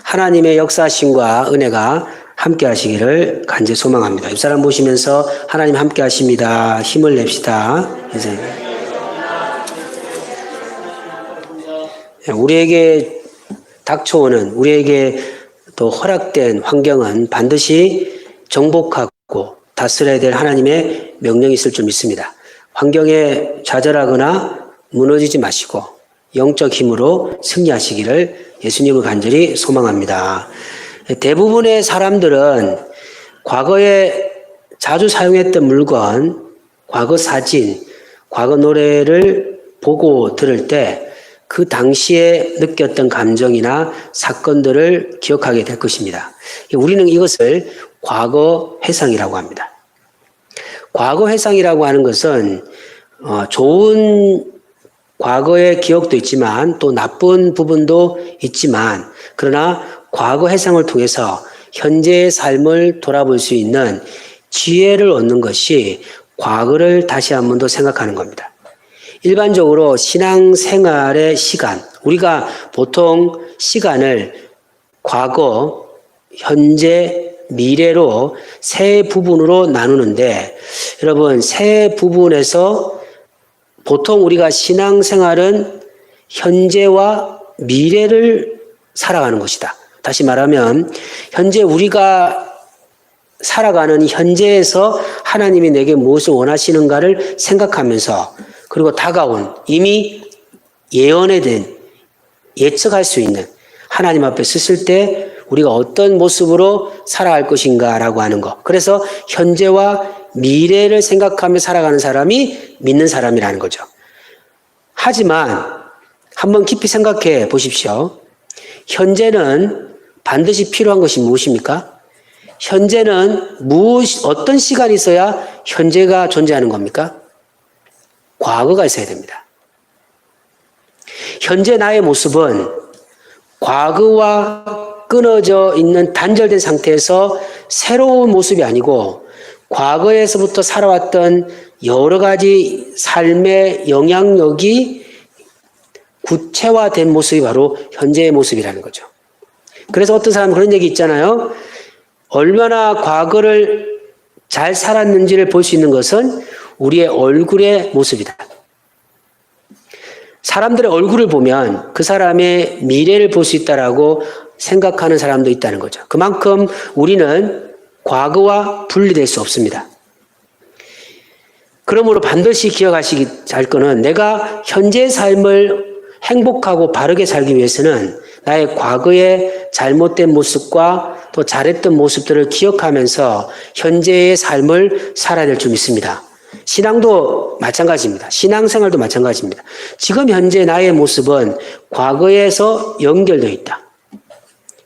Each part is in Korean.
하나님의 역사하심과 은혜가 함께 하시기를 간절히 소망합니다. 옆사람 보시면서 하나님 함께 하십니다. 힘을 냅시다. 이제 우리에게 닥쳐오는, 우리에게 또 허락된 환경은 반드시 정복하고 다스려야 될 하나님의 명령이 있을 줄 믿습니다. 환경에 좌절하거나 무너지지 마시고 영적 힘으로 승리하시기를 예수님을 간절히 소망합니다. 대부분의 사람들은 과거에 자주 사용했던 물건, 과거 사진, 과거 노래를 보고 들을 때 그 당시에 느꼈던 감정이나 사건들을 기억하게 될 것입니다. 우리는 이것을 과거 회상이라고 합니다. 과거 회상이라고 하는 것은 좋은 과거의 기억도 있지만 또 나쁜 부분도 있지만, 그러나 과거 회상을 통해서 현재의 삶을 돌아볼 수 있는 지혜를 얻는 것이 과거를 다시 한 번 더 생각하는 겁니다. 일반적으로 신앙생활의 시간, 우리가 보통 시간을 과거, 현재, 미래로 세 부분으로 나누는데, 여러분, 세 부분에서 보통 우리가 신앙생활은 현재와 미래를 살아가는 것이다. 다시 말하면 현재 우리가 살아가는 현재에서 하나님이 내게 무엇을 원하시는가를 생각하면서, 그리고 다가온 이미 예언에 된 예측할 수 있는 하나님 앞에 섰을 때 우리가 어떤 모습으로 살아갈 것인가라고 하는 것. 그래서 현재와 미래를 생각하며 살아가는 사람이 믿는 사람이라는 거죠. 하지만 한번 깊이 생각해 보십시오. 현재는 반드시 필요한 것이 무엇입니까? 현재는 어떤 시간이 있어야 현재가 존재하는 겁니까? 과거가 있어야 됩니다. 현재 나의 모습은 과거와 끊어져 있는 단절된 상태에서 새로운 모습이 아니고 과거에서부터 살아왔던 여러 가지 삶의 영향력이 구체화된 모습이 바로 현재의 모습이라는 거죠. 그래서 어떤 사람은 그런 얘기 있잖아요. 얼마나 과거를 잘 살았는지를 볼 수 있는 것은 우리의 얼굴의 모습이다. 사람들의 얼굴을 보면 그 사람의 미래를 볼 수 있다라고 생각하는 사람도 있다는 거죠. 그만큼 우리는 과거와 분리될 수 없습니다. 그러므로 반드시 기억하시기 할 거는, 내가 현재의 삶을 행복하고 바르게 살기 위해서는 나의 과거의 잘못된 모습과 또 잘했던 모습들을 기억하면서 현재의 삶을 살아야 될 줄 믿습니다. 신앙도 마찬가지입니다. 신앙생활도 마찬가지입니다. 지금 현재 나의 모습은 과거에서 연결되어 있다.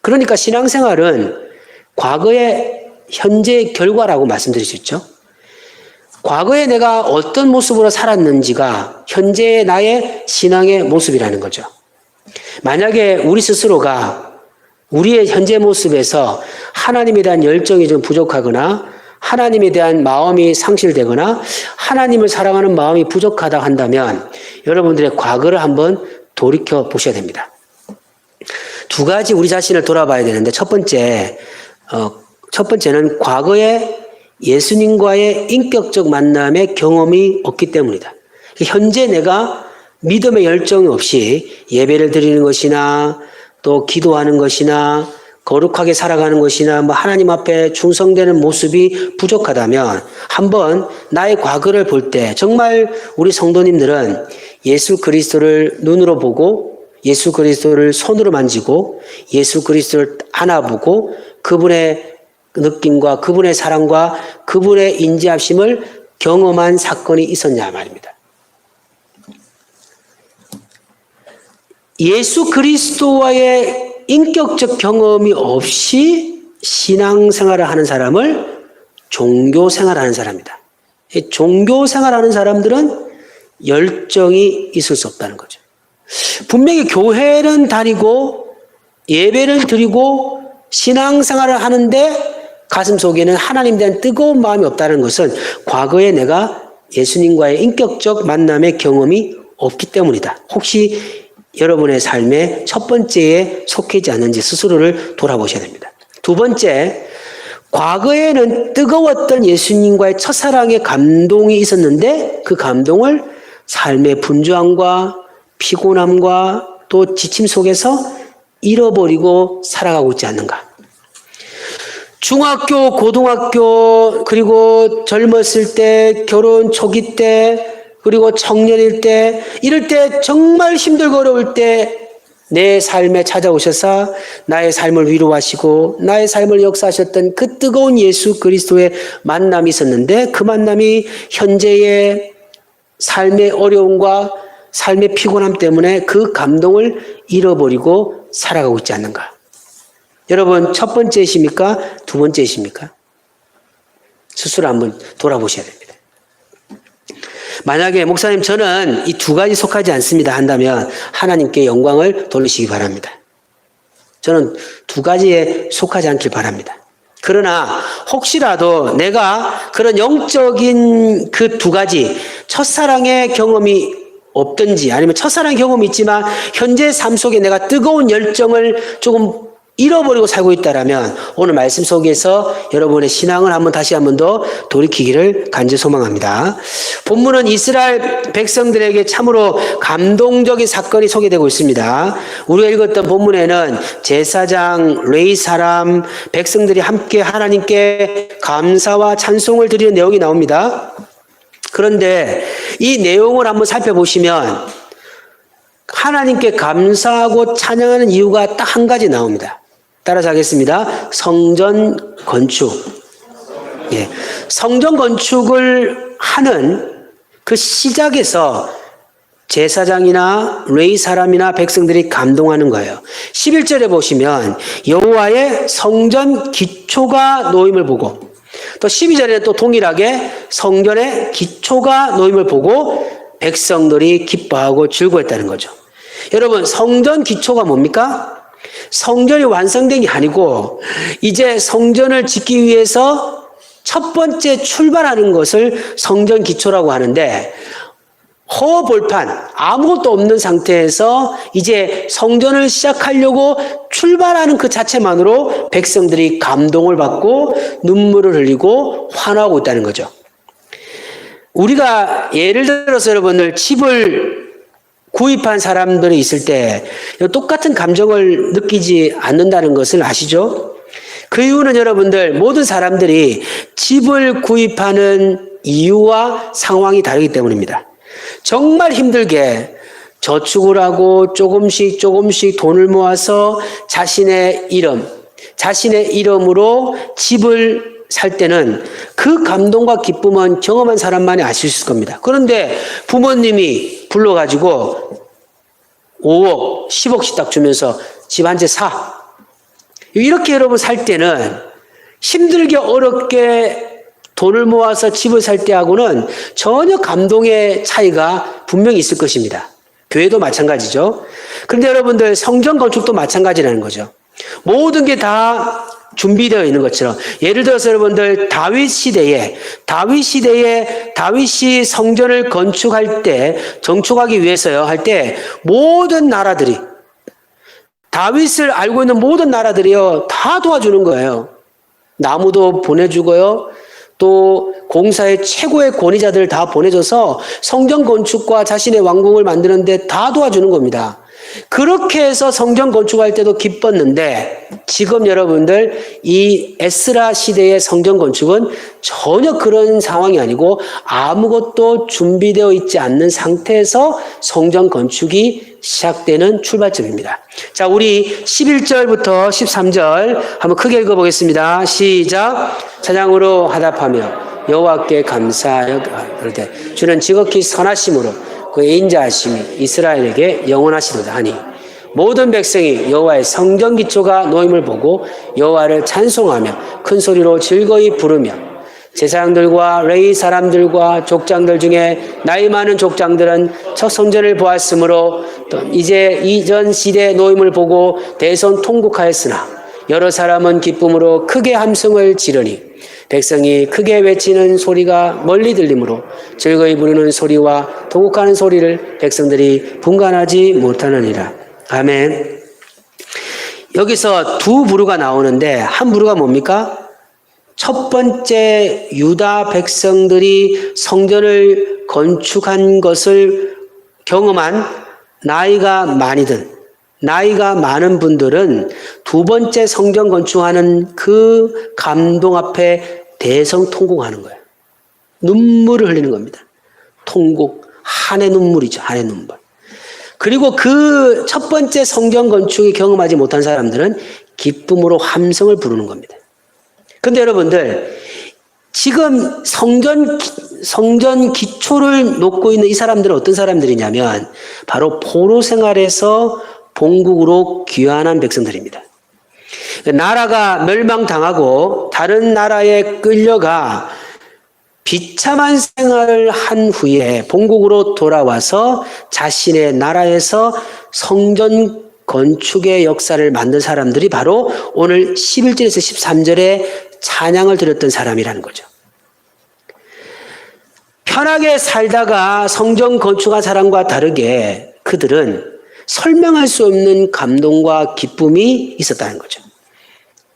그러니까 신앙생활은 과거의 현재의 결과라고 말씀드릴 수 있죠. 과거에 내가 어떤 모습으로 살았는지가 현재의 나의 신앙의 모습이라는 거죠. 만약에 우리 스스로가 우리의 현재 모습에서 하나님에 대한 열정이 좀 부족하거나 하나님에 대한 마음이 상실되거나 하나님을 사랑하는 마음이 부족하다 한다면 여러분들의 과거를 한번 돌이켜 보셔야 됩니다. 두 가지 우리 자신을 돌아봐야 되는데, 첫 번째는 과거에 예수님과의 인격적 만남의 경험이 없기 때문이다. 현재 내가 믿음의 열정이 없이 예배를 드리는 것이나 또 기도하는 것이나 거룩하게 살아가는 것이나 하나님 앞에 충성되는 모습이 부족하다면 한번 나의 과거를 볼 때, 정말 우리 성도님들은 예수 그리스도를 눈으로 보고 예수 그리스도를 손으로 만지고 예수 그리스도를 안아보고 그분의 느낌과 그분의 사랑과 그분의 인지하심을 경험한 사건이 있었냐 말입니다. 예수 그리스도와의 인격적 경험이 없이 신앙생활을 하는 사람을 종교생활을 하는 사람이다. 종교생활을 하는 사람들은 열정이 있을 수 없다는 거죠. 분명히 교회는 다니고 예배를 드리고 신앙생활을 하는데 가슴속에는 하나님에 대한 뜨거운 마음이 없다는 것은 과거에 내가 예수님과의 인격적 만남의 경험이 없기 때문이다. 혹시 여러분의 삶의 첫 번째에 속하지 않는지 스스로를 돌아보셔야 됩니다. 두 번째, 과거에는 뜨거웠던 예수님과의 첫사랑의 감동이 있었는데 그 감동을 삶의 분주함과 피곤함과 또 지침 속에서 잃어버리고 살아가고 있지 않는가. 중학교, 고등학교, 그리고 젊었을 때, 결혼 초기 때, 그리고 청년일 때, 이럴 때 정말 힘들고 어려울 때 내 삶에 찾아오셔서 나의 삶을 위로하시고 나의 삶을 역사하셨던 그 뜨거운 예수 그리스도의 만남이 있었는데 그 만남이 현재의 삶의 어려움과 삶의 피곤함 때문에 그 감동을 잃어버리고 살아가고 있지 않는가? 여러분, 첫 번째이십니까? 두 번째이십니까? 스스로 한번 돌아보셔야 됩니다. 만약에 목사님 저는 이 두 가지 속하지 않습니다 한다면 하나님께 영광을 돌리시기 바랍니다. 저는 두 가지에 속하지 않길 바랍니다. 그러나 혹시라도 내가 그런 영적인 그 두 가지 첫사랑의 경험이 없든지 아니면 첫사랑 경험이 있지만 현재 삶 속에 내가 뜨거운 열정을 조금 잃어버리고 살고 있다라면 오늘 말씀 속에서 여러분의 신앙을 다시 한번 더 돌이키기를 간절히 소망합니다. 본문은 이스라엘 백성들에게 참으로 감동적인 사건이 소개되고 있습니다. 우리가 읽었던 본문에는 제사장, 레위 사람, 백성들이 함께 하나님께 감사와 찬송을 드리는 내용이 나옵니다. 그런데 이 내용을 한번 살펴보시면 하나님께 감사하고 찬양하는 이유가 딱 한 가지 나옵니다. 따라서 하겠습니다. 성전 건축. 예. 성전 건축을 하는 그 시작에서 제사장이나 레위 사람이나 백성들이 감동하는 거예요. 11절에 보시면 여호와의 성전 기초가 놓임을 보고 또 12절에 또 동일하게 성전의 기초가 놓임을 보고 백성들이 기뻐하고 즐거워했다는 거죠. 여러분, 성전 기초가 뭡니까? 성전이 완성된 게 아니고 이제 성전을 짓기 위해서 첫 번째 출발하는 것을 성전 기초라고 하는데 허벌판 아무것도 없는 상태에서 이제 성전을 시작하려고 출발하는 그 자체만으로 백성들이 감동을 받고 눈물을 흘리고 환호하고 있다는 거죠. 우리가 예를 들어서 여러분들 집을 구입한 사람들이 있을 때 똑같은 감정을 느끼지 않는다는 것을 아시죠? 그 이유는 여러분들 모든 사람들이 집을 구입하는 이유와 상황이 다르기 때문입니다. 정말 힘들게 저축을 하고 조금씩 돈을 모아서 자신의 이름으로 집을 살 때는 그 감동과 기쁨은 경험한 사람만이 아실 수 있을 겁니다. 그런데 부모님이 불러가지고 5억, 10억씩 딱 주면서 집 한 채 사. 이렇게 여러분 살 때는 힘들게 어렵게 돈을 모아서 집을 살 때하고는 전혀 감동의 차이가 분명히 있을 것입니다. 교회도 마찬가지죠. 그런데 여러분들 성전 건축도 마찬가지라는 거죠. 모든 게 다 준비되어 있는 것처럼 예를 들어서 여러분들 다윗 시대에 다윗이 성전을 건축할 때 정축하기 위해서요 할 때 모든 나라들이 다윗을 알고 있는 모든 나라들이요 다 도와주는 거예요. 나무도 보내주고요. 또 공사의 최고의 권위자들을 다 보내줘서 성전 건축과 자신의 왕궁을 만드는데 다 도와주는 겁니다. 그렇게 해서 성전 건축할 때도 기뻤는데 지금 여러분들 이 에스라 시대의 성전 건축은 전혀 그런 상황이 아니고 아무것도 준비되어 있지 않는 상태에서 성전 건축이 시작되는 출발점입니다. 자, 우리 11절부터 13절 한번 크게 읽어보겠습니다. 시작. 찬양으로 화답하며 여호와께 감사하여 그럴 때 주는 지극히 선하심으로 그의 인자하심이 이스라엘에게 영원하시도다 하니 모든 백성이 여호와의 성전 기초가 놓임을 보고 여호와를 찬송하며 큰 소리로 즐거이 부르며 제사장들과 레위 사람들과 족장들 중에 나이 많은 족장들은 첫 성전을 보았으므로 또 이제 이전 시대의 놓임을 보고 대선 통곡하였으나 여러 사람은 기쁨으로 크게 함성을 지르니 백성이 크게 외치는 소리가 멀리 들리므로 즐거이 부르는 소리와 통곡하는 소리를 백성들이 분간하지 못하느니라. 아멘. 여기서 두 부류가 나오는데 한 부류가 뭡니까? 첫 번째 유다 백성들이 성전을 건축한 것을 경험한 나이가 많은 분들은 두 번째 성전 건축하는 그 감동 앞에 대성통곡하는 거예요. 눈물을 흘리는 겁니다. 통곡, 한의 눈물이죠. 한의 눈물. 그리고 그 첫 번째 성전 건축을 경험하지 못한 사람들은 기쁨으로 함성을 부르는 겁니다. 그런데 여러분들, 지금 성전 기초를 놓고 있는 이 사람들은 어떤 사람들이냐면 바로 포로 생활에서 본국으로 귀환한 백성들입니다. 나라가 멸망당하고 다른 나라에 끌려가 비참한 생활을 한 후에 본국으로 돌아와서 자신의 나라에서 성전 건축의 역사를 만든 사람들이 바로 오늘 11절에서 13절에 찬양을 드렸던 사람이라는 거죠. 편하게 살다가 성전 건축한 사람과 다르게 그들은 설명할 수 없는 감동과 기쁨이 있었다는 거죠.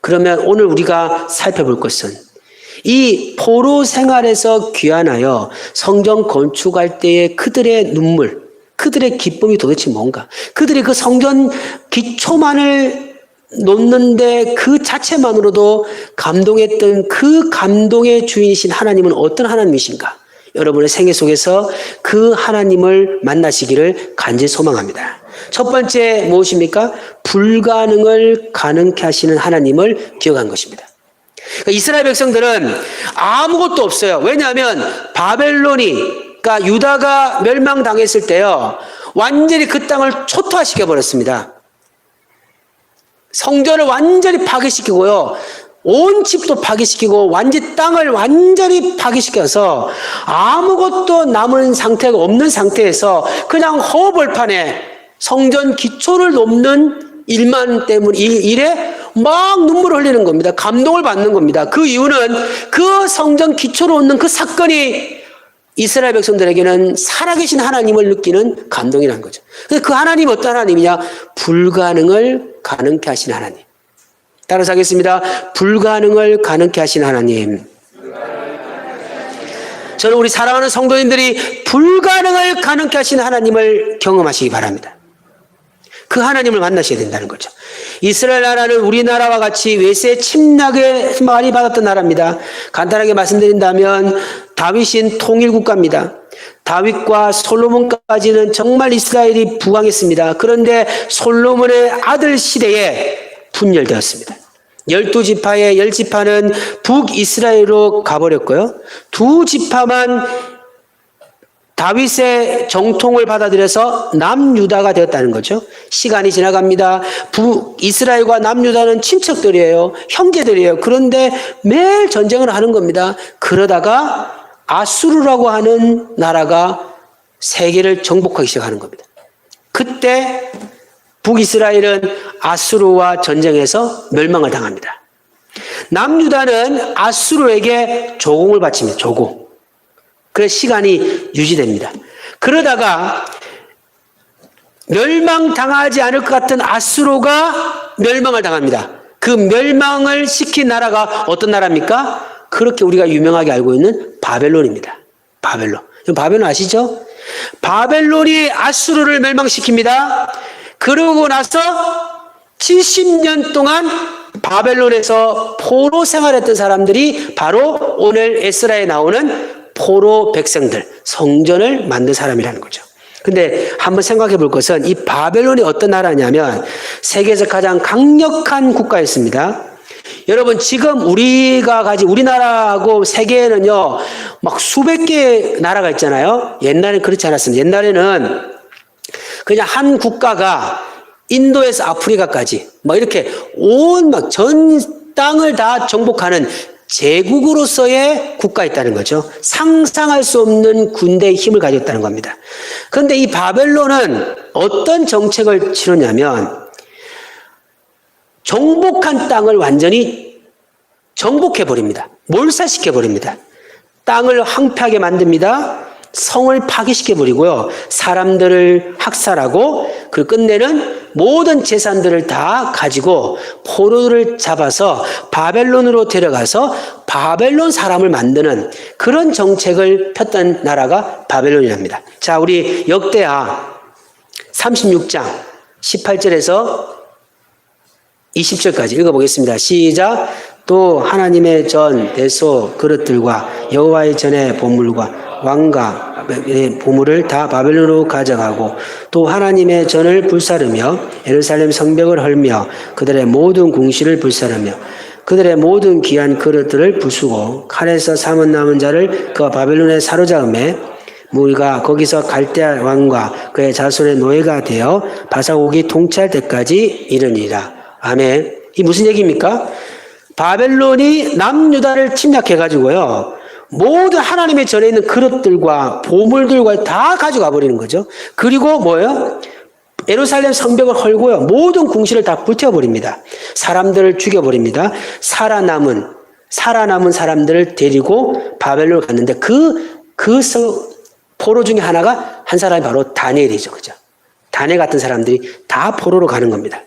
그러면 오늘 우리가 살펴볼 것은 이 포로 생활에서 귀환하여 성전 건축할 때의 그들의 눈물, 그들의 기쁨이 도대체 뭔가? 그들이 그 성전 기초만을 놓는데 그 자체만으로도 감동했던 그 감동의 주인이신 하나님은 어떤 하나님이신가? 여러분의 생애 속에서 그 하나님을 만나시기를 간절히 소망합니다. 첫 번째 무엇입니까? 불가능을 가능케 하시는 하나님을 기억한 것입니다. 그러니까 이스라엘 백성들은 아무것도 없어요. 왜냐하면 그러니까 유다가 멸망당했을 때요, 완전히 그 땅을 초토화시켜 버렸습니다. 성전을 완전히 파괴시키고요, 온 집도 파괴시키고 땅을 완전히 파괴시켜서 아무것도 남은 상태가 없는 상태에서 그냥 허벌판에 성전 기초를 놓는 일에 막 눈물을 흘리는 겁니다. 감동을 받는 겁니다. 그 이유는 그 성전 기초를 놓는 그 사건이 이스라엘 백성들에게는 살아계신 하나님을 느끼는 감동이라는 거죠. 그래서 그 하나님이 어떤 하나님이냐? 불가능을 가능케 하신 하나님. 따라서 하겠습니다. 불가능을 가능케 하신 하나님. 저는 우리 사랑하는 성도님들이 불가능을 가능케 하신 하나님을 경험하시기 바랍니다. 그 하나님을 만나셔야 된다는 거죠. 이스라엘 나라는 우리나라와 같이 외세 침략에 많이 받았던 나라입니다. 간단하게 말씀드린다면 다윗인 통일국가입니다. 다윗과 솔로몬까지는 정말 이스라엘이 부강했습니다. 그런데 솔로몬의 아들 시대에 분열되었습니다. 12지파의 10지파는 북이스라엘로 가버렸고요. 2지파만 다윗의 정통을 받아들여서 남유다가 되었다는 거죠. 시간이 지나갑니다. 북이스라엘과 남유다는 친척들이에요. 형제들이에요. 그런데 매일 전쟁을 하는 겁니다. 그러다가 아수르라고 하는 나라가 세계를 정복하기 시작하는 겁니다. 그때 북이스라엘은 아수르와 전쟁해서 멸망을 당합니다. 남유다는 아수르에게 조공을 바칩니다. 조공. 그래서 시간이 유지됩니다. 그러다가 멸망당하지 않을 것 같은 아수르가 멸망을 당합니다. 그 멸망을 시킨 나라가 어떤 나라입니까? 그렇게 우리가 유명하게 알고 있는 바벨론입니다. 바벨론 아시죠? 바벨론이 아수르를 멸망시킵니다. 그러고 나서 70년 동안 바벨론에서 포로 생활했던 사람들이 바로 오늘 에스라에 나오는 포로 백성들, 성전을 만든 사람이라는 거죠. 근데 한번 생각해 볼 것은 이 바벨론이 어떤 나라냐면 세계에서 가장 강력한 국가였습니다. 여러분, 지금 우리가 가진 우리나라하고 세계에는요, 막 수백 개의 나라가 있잖아요. 옛날에는 그렇지 않았습니다. 옛날에는 그냥 한 국가가 인도에서 아프리카까지 막 이렇게 온 막 전 땅을 다 정복하는 제국으로서의 국가였다는 거죠. 상상할 수 없는 군대의 힘을 가졌다는 겁니다. 그런데 이 바벨론은 어떤 정책을 치렀냐면 정복한 땅을 완전히 정복해 버립니다. 몰살시켜 버립니다. 땅을 황폐하게 만듭니다. 성을 파괴시켜 버리고요. 사람들을 학살하고 그 끝내는 모든 재산들을 다 가지고 포로를 잡아서 바벨론으로 데려가서 바벨론 사람을 만드는 그런 정책을 폈던 나라가 바벨론이랍니다. 자, 우리 역대하 36장 18절에서 20절까지 읽어보겠습니다. 시작. 또 하나님의 전 대소 그릇들과 여호와의 전의 보물과 왕가의 보물을 다 바벨론으로 가져가고 또 하나님의 전을 불사르며 예루살렘 성벽을 헐며 그들의 모든 궁시를 불사르며 그들의 모든 귀한 그릇들을 부수고 칼에서 삼은 남은 자를 그가 바벨론에 사로잡음에 우리가 거기서 갈대아 왕과 그의 자손의 노예가 되어 바사곡이 통치할 때까지 이르니라. 아멘. 이 무슨 얘기입니까? 바벨론이 남유다를 침략해가지고요. 모든 하나님의 전에 있는 그릇들과 보물들과 다 가져가 버리는 거죠. 그리고 뭐예요? 예루살렘 성벽을 헐고요. 모든 궁시를 다 불태워버립니다. 사람들을 죽여버립니다. 살아남은 사람들을 데리고 바벨론을 갔는데 그 포로 중에 하나가 한 사람이 바로 다니엘이죠. 그죠? 다니엘 같은 사람들이 다 포로로 가는 겁니다.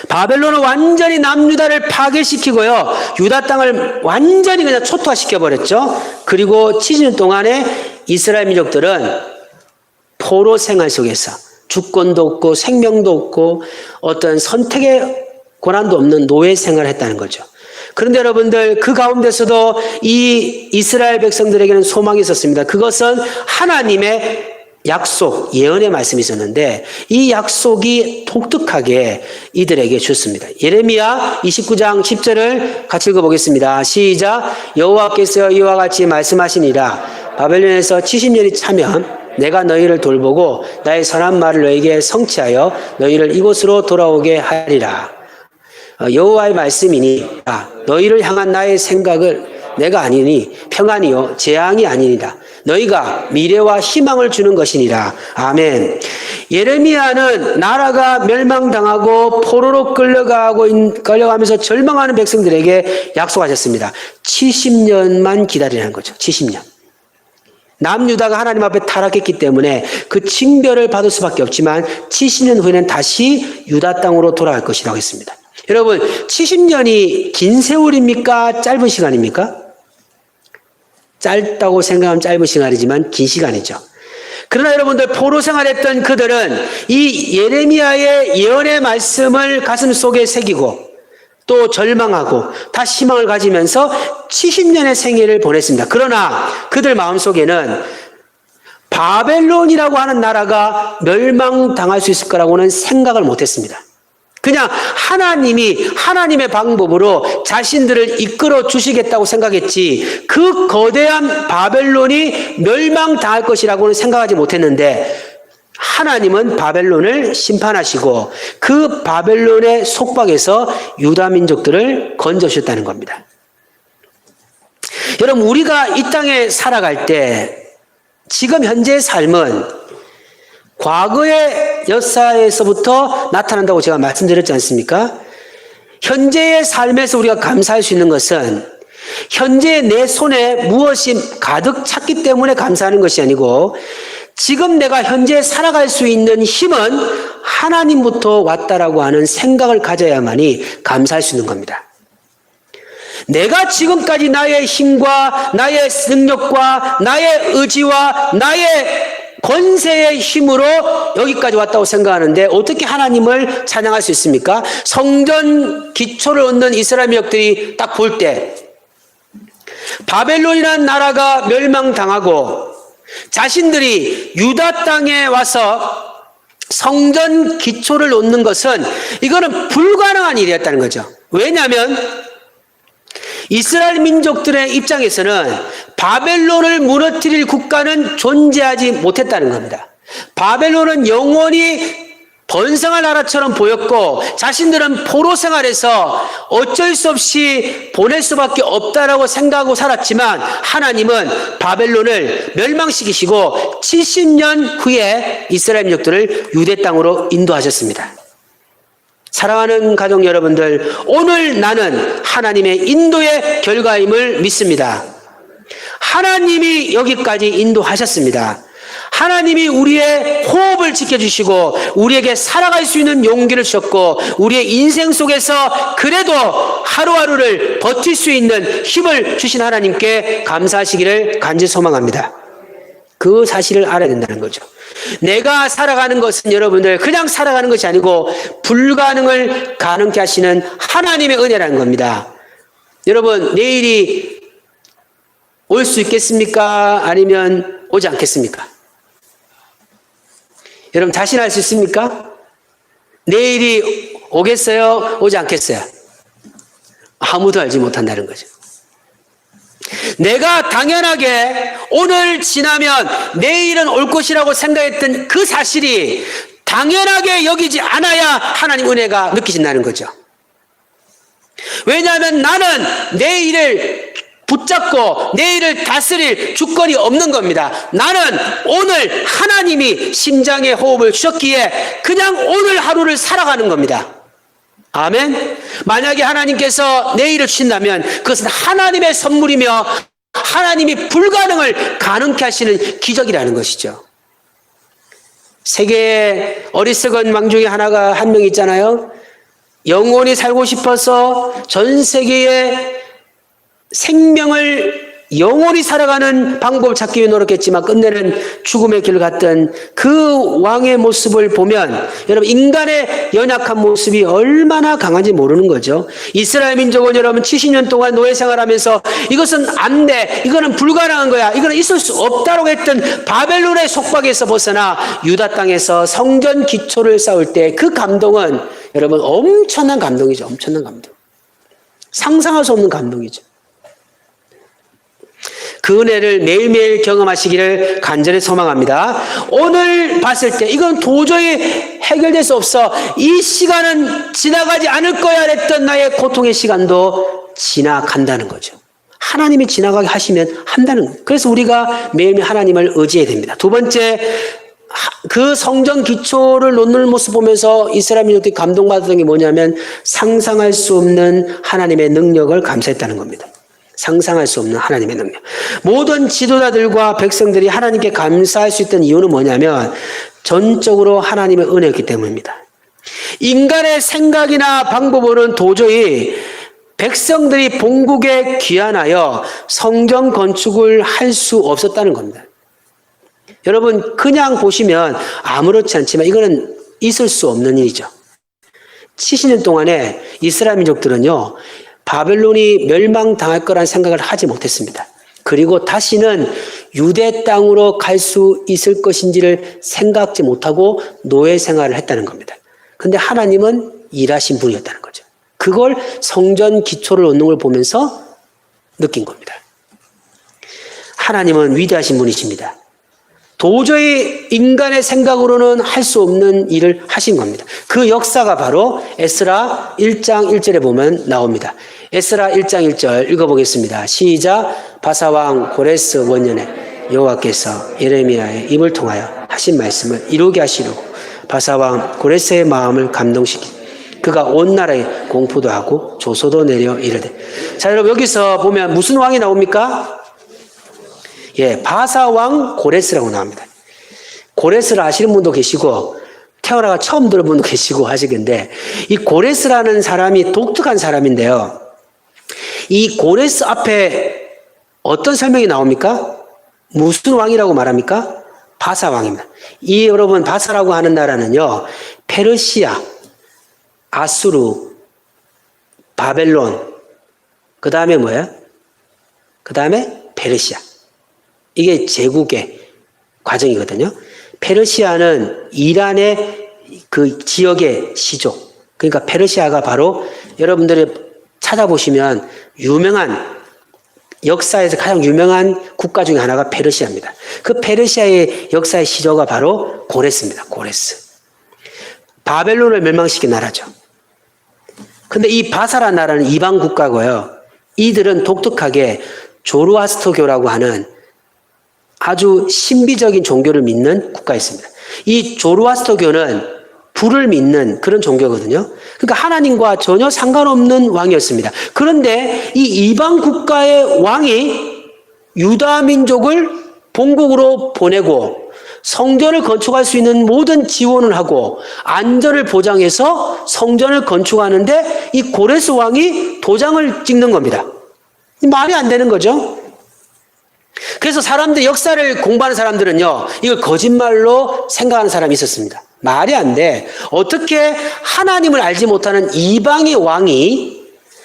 바벨론은 완전히 남유다를 파괴시키고요. 유다 땅을 완전히 그냥 초토화시켜버렸죠. 그리고 70년 동안에 이스라엘 민족들은 포로 생활 속에서 주권도 없고 생명도 없고 어떤 선택의 권한도 없는 노예 생활을 했다는 거죠. 그런데 여러분들 그 가운데서도 이 이스라엘 백성들에게는 소망이 있었습니다. 그것은 하나님의 약속, 예언의 말씀이 있었는데 이 약속이 독특하게 이들에게 줬습니다. 예레미야 29장 10절을 같이 읽어보겠습니다. 시작. 여호와께서 이와 같이 말씀하시니라. 바벨론에서 70년이 차면 내가 너희를 돌보고 나의 선한 말을 너희에게 성취하여 너희를 이곳으로 돌아오게 하리라. 여호와의 말씀이니 너희를 향한 나의 생각을 내가 아니니 평안이요 재앙이 아니니라. 너희가 미래와 희망을 주는 것이니라. 아멘. 예레미야는 나라가 멸망당하고 포로로 끌려가면서 절망하는 백성들에게 약속하셨습니다. 70년만 기다리라는 거죠. 70년. 남유다가 하나님 앞에 타락했기 때문에 그 징벌을 받을 수밖에 없지만 70년 후에는 다시 유다 땅으로 돌아갈 것이라고 했습니다. 여러분 70년이 긴 세월입니까? 짧은 시간입니까? 짧다고 생각하면 짧은 시간이지만 긴 시간이죠. 그러나 여러분들 포로 생활했던 그들은 이 예레미야의 예언의 말씀을 가슴 속에 새기고 또 절망하고 다시 희망을 가지면서 70년의 생애를 보냈습니다. 그러나 그들 마음속에는 바벨론이라고 하는 나라가 멸망당할 수 있을 거라고는 생각을 못했습니다. 그냥 하나님이 하나님의 방법으로 자신들을 이끌어 주시겠다고 생각했지 그 거대한 바벨론이 멸망당할 것이라고는 생각하지 못했는데 하나님은 바벨론을 심판하시고 그 바벨론의 속박에서 유다 민족들을 건져주셨다는 겁니다. 여러분 우리가 이 땅에 살아갈 때 지금 현재의 삶은 과거의 역사에서부터 나타난다고 제가 말씀드렸지 않습니까? 현재의 삶에서 우리가 감사할 수 있는 것은 현재 내 손에 무엇이 가득 찼기 때문에 감사하는 것이 아니고 지금 내가 현재 살아갈 수 있는 힘은 하나님부터 왔다라고 하는 생각을 가져야만이 감사할 수 있는 겁니다. 내가 지금까지 나의 힘과 나의 능력과 나의 의지와 나의 권세의 힘으로 여기까지 왔다고 생각하는데 어떻게 하나님을 찬양할 수 있습니까? 성전 기초를 얻는 이스라엘 민족들이 딱 볼 때 바벨론이라는 나라가 멸망당하고 자신들이 유다 땅에 와서 성전 기초를 놓는 것은 이거는 불가능한 일이었다는 거죠. 왜냐하면 이스라엘 민족들의 입장에서는 바벨론을 무너뜨릴 국가는 존재하지 못했다는 겁니다. 바벨론은 영원히 번성할 나라처럼 보였고 자신들은 포로 생활에서 어쩔 수 없이 보낼 수밖에 없다라고 생각하고 살았지만 하나님은 바벨론을 멸망시키시고 70년 후에 이스라엘 민족들을 유대 땅으로 인도하셨습니다. 사랑하는 가족 여러분들, 오늘 나는 하나님의 인도의 결과임을 믿습니다. 하나님이 여기까지 인도하셨습니다. 하나님이 우리의 호흡을 지켜주시고 우리에게 살아갈 수 있는 용기를 주셨고 우리의 인생 속에서 그래도 하루하루를 버틸 수 있는 힘을 주신 하나님께 감사하시기를 간절히 소망합니다. 그 사실을 알아야 된다는 거죠. 내가 살아가는 것은 여러분들 그냥 살아가는 것이 아니고 불가능을 가능케 하시는 하나님의 은혜라는 겁니다. 여러분, 내일이 올 수 있겠습니까? 아니면 오지 않겠습니까? 여러분 자신할 수 있습니까? 내일이 오겠어요? 오지 않겠어요? 아무도 알지 못한다는 거죠. 내가 당연하게 오늘 지나면 내일은 올 것이라고 생각했던 그 사실이 당연하게 여기지 않아야 하나님 은혜가 느껴진다는 거죠. 왜냐하면 나는 내일을 붙잡고 내일을 다스릴 주권이 없는 겁니다. 나는 오늘 하나님이 심장에 호흡을 주셨기에 그냥 오늘 하루를 살아가는 겁니다. 아멘. 만약에 하나님께서 내일을 주신다면 그것은 하나님의 선물이며 하나님이 불가능을 가능케 하시는 기적이라는 것이죠. 세계의 어리석은 왕 중에 하나가 한 명 있잖아요. 영원히 살고 싶어서 전 세계에 생명을 영원히 살아가는 방법을 찾기 위해 노력했지만 끝내는 죽음의 길을 갔던 그 왕의 모습을 보면 여러분 인간의 연약한 모습이 얼마나 강한지 모르는 거죠. 이스라엘 민족은 여러분 70년 동안 노예 생활하면서 이것은 안 돼, 이거는 불가능한 거야, 이거는 있을 수 없다고 했던 바벨론의 속박에서 벗어나 유다 땅에서 성전 기초를 쌓을 때 그 감동은 여러분 엄청난 감동이죠. 엄청난 감동. 상상할 수 없는 감동이죠. 그 은혜를 매일매일 경험하시기를 간절히 소망합니다. 오늘 봤을 때 이건 도저히 해결될 수 없어, 이 시간은 지나가지 않을 거야 했던 나의 고통의 시간도 지나간다는 거죠. 하나님이 지나가게 하시면 한다는 거예요. 그래서 우리가 매일매일 하나님을 의지해야 됩니다. 두 번째, 그 성전 기초를 놓는 모습 보면서 이스라엘 민족들이 감동받았던 게 뭐냐면 상상할 수 없는 하나님의 능력을 감사했다는 겁니다. 상상할 수 없는 하나님의 능력. 모든 지도자들과 백성들이 하나님께 감사할 수 있던 이유는 뭐냐면 전적으로 하나님의 은혜였기 때문입니다. 인간의 생각이나 방법으로는 도저히 백성들이 본국에 귀환하여 성전 건축을 할 수 없었다는 겁니다. 여러분 그냥 보시면 아무렇지 않지만 이거는 있을 수 없는 일이죠. 70년 동안에 이스라엘 민족들은요, 바벨론이 멸망당할 거란 생각을 하지 못했습니다. 그리고 다시는 유대 땅으로 갈 수 있을 것인지를 생각지 못하고 노예 생활을 했다는 겁니다. 그런데 하나님은 일하신 분이었다는 거죠. 그걸 성전 기초를 놓는 걸 보면서 느낀 겁니다. 하나님은 위대하신 분이십니다. 도저히 인간의 생각으로는 할 수 없는 일을 하신 겁니다. 그 역사가 바로 에스라 1장 1절에 보면 나옵니다. 에스라 1장 1절 읽어보겠습니다. 시작. 바사왕 고레스 원년에 여호와께서 예레미야의 입을 통하여 하신 말씀을 이루게 하시려고 바사왕 고레스의 마음을 감동시키 그가 온 나라에 공포도 하고 조소도 내려 이르되. 자, 여러분 여기서 보면 무슨 왕이 나옵니까? 예, 바사왕 고레스라고 나옵니다. 고레스를 아시는 분도 계시고 태어나가 처음 들은 분도 계시고 하시겠는데, 이 고레스라는 사람이 독특한 사람인데요. 이 고레스 앞에 어떤 설명이 나옵니까? 무슨 왕이라고 말합니까? 바사왕입니다. 이 여러분 바사라고 하는 나라는요, 페르시아, 아수르, 바벨론, 그 다음에 뭐예요? 그 다음에 페르시아. 이게 제국의 과정이거든요. 페르시아는 이란의 그 지역의 시족. 그러니까 페르시아가 바로 여러분들이 찾아보시면 유명한, 역사에서 가장 유명한 국가 중에 하나가 페르시아입니다. 그 페르시아의 역사의 시조가 바로 고레스입니다. 고레스. 바벨론을 멸망시킨 나라죠. 근데 이 바사라는 나라는 이방 국가고요. 이들은 독특하게 조르아스터교라고 하는 아주 신비적인 종교를 믿는 국가였습니다. 이 조르아스터교는 불을 믿는 그런 종교거든요. 그러니까 하나님과 전혀 상관없는 왕이었습니다. 그런데 이 이방 국가의 왕이 유다 민족을 본국으로 보내고 성전을 건축할 수 있는 모든 지원을 하고 안전을 보장해서 성전을 건축하는데 이 고레스 왕이 도장을 찍는 겁니다. 말이 안 되는 거죠. 그래서 사람들, 역사를 공부하는 사람들은요, 이걸 거짓말로 생각하는 사람이 있었습니다. 말이 안 돼. 어떻게 하나님을 알지 못하는 이방의 왕이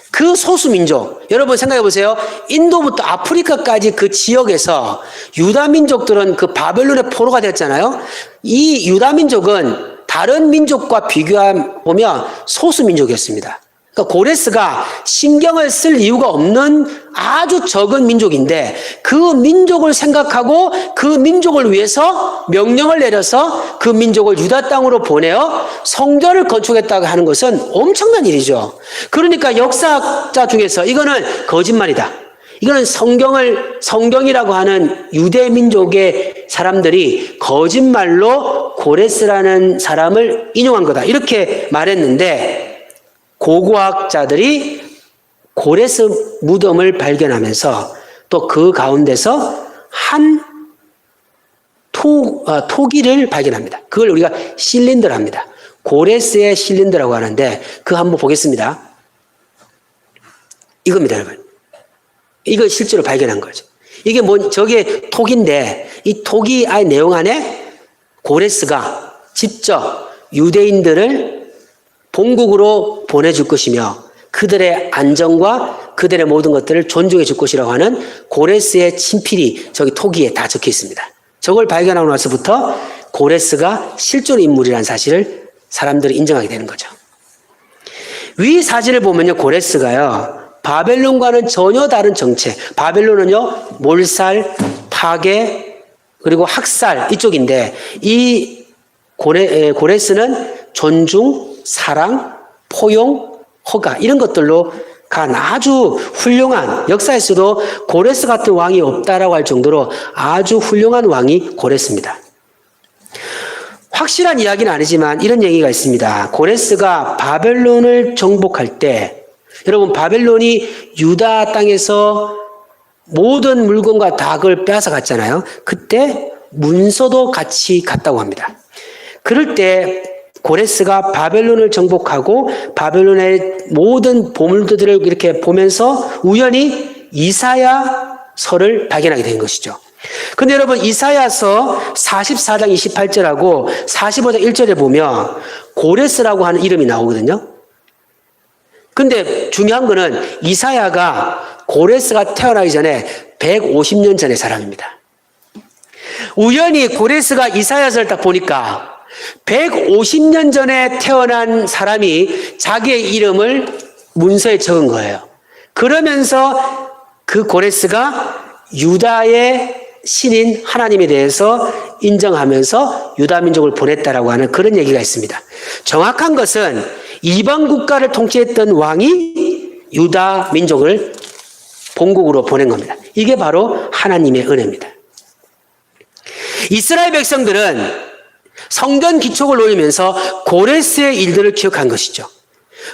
그 소수민족, 여러분 생각해 보세요. 인도부터 아프리카까지 그 지역에서 유다 민족들은 그 바벨론의 포로가 됐잖아요. 이 유다 민족은 다른 민족과 비교하면 소수민족이었습니다. 그러니까 고레스가 신경을 쓸 이유가 없는 아주 적은 민족인데 그 민족을 생각하고 그 민족을 위해서 명령을 내려서 그 민족을 유다 땅으로 보내어 성전을 건축했다고 하는 것은 엄청난 일이죠. 그러니까 역사학자 중에서 이거는 거짓말이다. 이거는 성경이라고 하는 유대 민족의 사람들이 거짓말로 고레스라는 사람을 인용한 거다. 이렇게 말했는데 고고학자들이 고레스 무덤을 발견하면서 또 그 가운데서 한 토기를 발견합니다. 그걸 우리가 실린더라 합니다. 고레스의 실린더라고 하는데 그거 한번 보겠습니다. 이겁니다, 여러분. 이거 실제로 발견한 거죠. 이게 저게 토기인데 이 토기 내용 안에 고레스가 직접 유대인들을 본국으로 보내줄 것이며 그들의 안전과 그들의 모든 것들을 존중해 줄 것이라고 하는 고레스의 친필이 저기 토기에 다 적혀 있습니다. 저걸 발견하고 나서부터 고레스가 실존 인물이라는 사실을 사람들이 인정하게 되는 거죠. 위 사진을 보면요, 고레스가요, 바벨론과는 전혀 다른 정체. 바벨론은요, 몰살, 파괴, 그리고 학살 이쪽인데 이 고레스는 존중, 사랑, 포용, 허가 이런 것들로 간 아주 훌륭한, 역사에서도 고레스 같은 왕이 없다라고 할 정도로 아주 훌륭한 왕이 고레스입니다. 확실한 이야기는 아니지만 이런 얘기가 있습니다. 고레스가 바벨론을 정복할 때, 여러분 바벨론이 유다 땅에서 모든 물건과 닭을 빼앗아 갔잖아요. 그때 문서도 같이 갔다고 합니다. 그럴 때 고레스가 바벨론을 정복하고 바벨론의 모든 보물들을 이렇게 보면서 우연히 이사야서를 발견하게 된 것이죠. 근데 여러분 이사야서 44장 28절하고 45장 1절에 보면 고레스라고 하는 이름이 나오거든요. 근데 중요한 거는 이사야가 고레스가 태어나기 전에 150년 전의 사람입니다. 우연히 고레스가 이사야서를 딱 보니까 150년 전에 태어난 사람이 자기의 이름을 문서에 적은 거예요. 그러면서 그 고레스가 유다의 신인 하나님에 대해서 인정하면서 유다 민족을 보냈다라고 하는 그런 얘기가 있습니다. 정확한 것은 이방 국가를 통치했던 왕이 유다 민족을 본국으로 보낸 겁니다. 이게 바로 하나님의 은혜입니다. 이스라엘 백성들은 성전 기초를 놓으면서 고레스의 일들을 기억한 것이죠.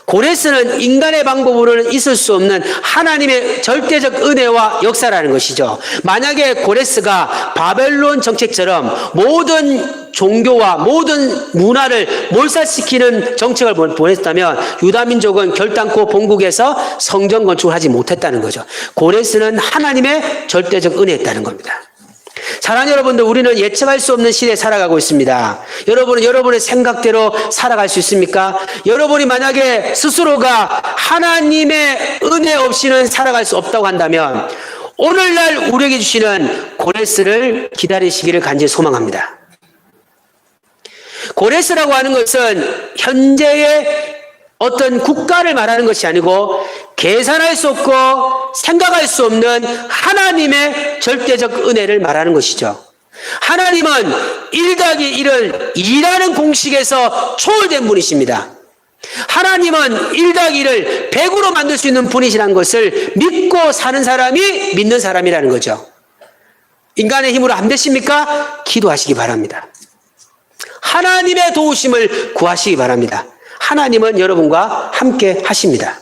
고레스는 인간의 방법으로는 있을 수 없는 하나님의 절대적 은혜와 역사라는 것이죠. 만약에 고레스가 바벨론 정책처럼 모든 종교와 모든 문화를 몰살시키는 정책을 보냈다면 유다 민족은 결단코 본국에서 성전 건축을 하지 못했다는 거죠. 고레스는 하나님의 절대적 은혜였다는 겁니다. 사랑하는 여러분들, 우리는 예측할 수 없는 시대에 살아가고 있습니다. 여러분은 여러분의 생각대로 살아갈 수 있습니까? 여러분이 만약에 스스로가 하나님의 은혜 없이는 살아갈 수 없다고 한다면 오늘날 우리에게 주시는 고레스를 기다리시기를 간절히 소망합니다. 고레스라고 하는 것은 현재의 어떤 국가를 말하는 것이 아니고 계산할 수 없고 생각할 수 없는 하나님의 절대적 은혜를 말하는 것이죠. 하나님은 1+1을 2라는 공식에서 초월된 분이십니다. 하나님은 1+1을 100으로 만들 수 있는 분이시라는 것을 믿고 사는 사람이 믿는 사람이라는 거죠. 인간의 힘으로 안 되십니까? 기도하시기 바랍니다. 하나님의 도우심을 구하시기 바랍니다. 하나님은 여러분과 함께 하십니다.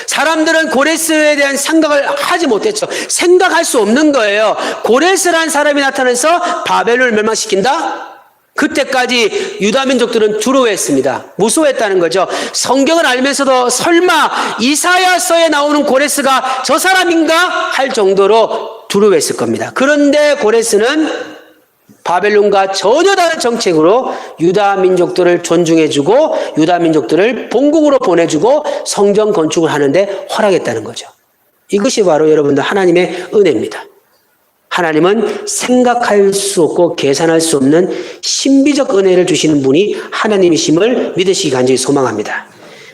사람들은 고레스에 대한 생각을 하지 못했죠. 생각할 수 없는 거예요. 고레스라는 사람이 나타나서 바벨론을 멸망시킨다? 그때까지 유다 민족들은 두려워했습니다. 무서워했다는 거죠. 성경을 알면서도 설마 이사야서에 나오는 고레스가 저 사람인가 할 정도로 두려워했을 겁니다. 그런데 고레스는 바벨론과 전혀 다른 정책으로 유다 민족들을 존중해주고 유다 민족들을 본국으로 보내주고 성전 건축을 하는데 허락했다는 거죠. 이것이 바로 여러분들 하나님의 은혜입니다. 하나님은 생각할 수 없고 계산할 수 없는 신비적 은혜를 주시는 분이 하나님이심을 믿으시기 간절히 소망합니다.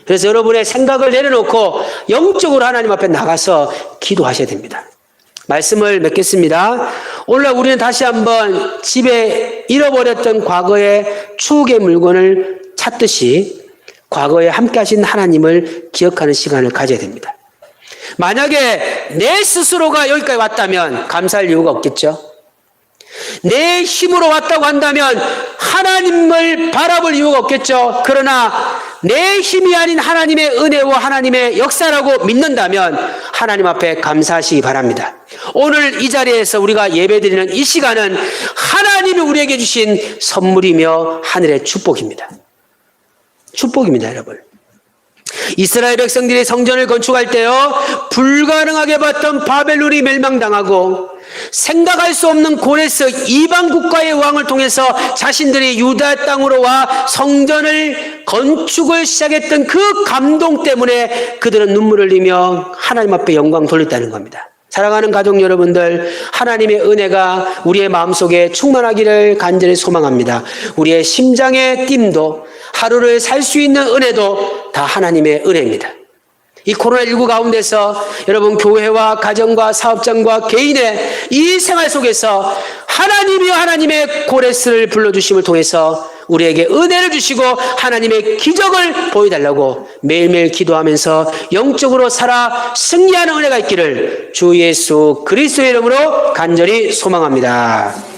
그래서 여러분의 생각을 내려놓고 영적으로 하나님 앞에 나가서 기도하셔야 됩니다. 말씀을 맺겠습니다. 오늘 우리는 다시 한번 집에 잃어버렸던 과거의 추억의 물건을 찾듯이 과거에 함께 하신 하나님을 기억하는 시간을 가져야 됩니다. 만약에 내 스스로가 여기까지 왔다면 감사할 이유가 없겠죠. 내 힘으로 왔다고 한다면 하나님을 바라볼 이유가 없겠죠. 그러나 내 힘이 아닌 하나님의 은혜와 하나님의 역사라고 믿는다면 하나님 앞에 감사하시기 바랍니다. 오늘 이 자리에서 우리가 예배드리는 이 시간은 하나님이 우리에게 주신 선물이며 하늘의 축복입니다. 축복입니다, 여러분. 이스라엘 백성들이 성전을 건축할 때요, 불가능하게 봤던 바벨론이 멸망당하고 생각할 수 없는 고레스 이방 국가의 왕을 통해서 자신들이 유다 땅으로 와 성전을 건축을 시작했던 그 감동 때문에 그들은 눈물을 흘리며 하나님 앞에 영광 돌렸다는 겁니다. 사랑하는 가족 여러분들, 하나님의 은혜가 우리의 마음속에 충만하기를 간절히 소망합니다. 우리의 심장의 뜀도 하루를 살 수 있는 은혜도 다 하나님의 은혜입니다. 이 코로나19 가운데서 여러분 교회와 가정과 사업장과 개인의 이 생활 속에서 하나님이여 하나님의 고레스를 불러주심을 통해서 우리에게 은혜를 주시고 하나님의 기적을 보여달라고 매일매일 기도하면서 영적으로 살아 승리하는 은혜가 있기를 주 예수 그리스도의 이름으로 간절히 소망합니다.